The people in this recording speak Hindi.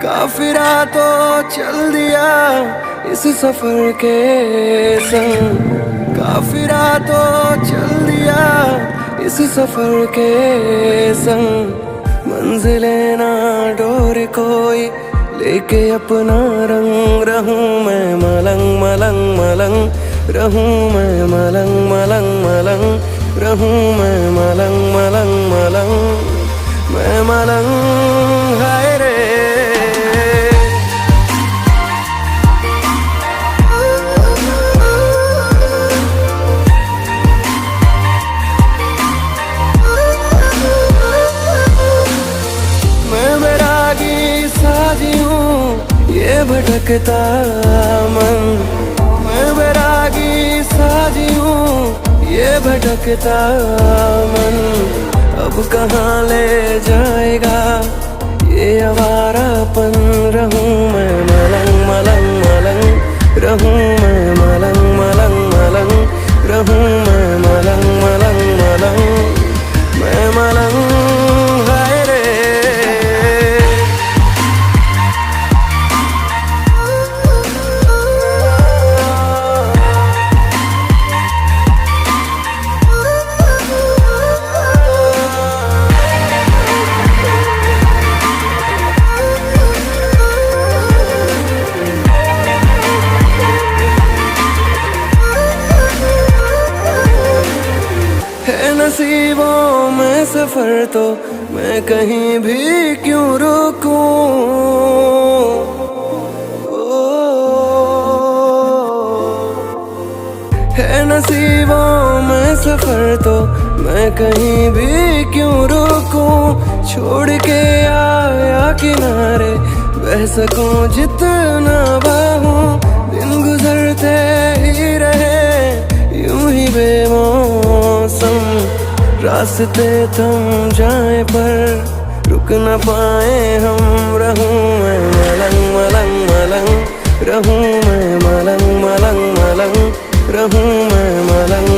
काफिरा तो चल दिया इस सफर के संग, काफिरा तो चल दिया इस सफर के संग। मंजिलें ना डोर कोई लेके अपना रंग, रहूं मैं मलंग मलंग मलंग, रहूं मैं मलंग मलंग मलंग, रहूं मैं मलंग मलंग मलंग, मैं मलंग हाय रे। ये भटकता मन, मैं बैरागी साजी हूँ ये भटकता मन। अब कहाँ ले जाएगा ये आवारापन, रहूं मैं मलंग मलंग मलंग, रहूं मैं मलंग मलंग मलंग, रहूं मैं मलंग मलंग मलंग, मैं मलंग हाय रे। नसीबों में सफर तो मैं कहीं भी क्यों रुकूं, है नसीबों में सफर तो मैं कहीं भी क्यों रुकूं। छोड़ के आया किनारे बह सकूं जितना बाहूं, दिन गुजरते ही रहे यूं ही बेमौसम। रास्ते थम जाए पर रुक न पाए हम, रहूं मैं मलंग मलंग मलंग, रहूं मैं मलंग मलंग मलंग, रहूं मैं मलंग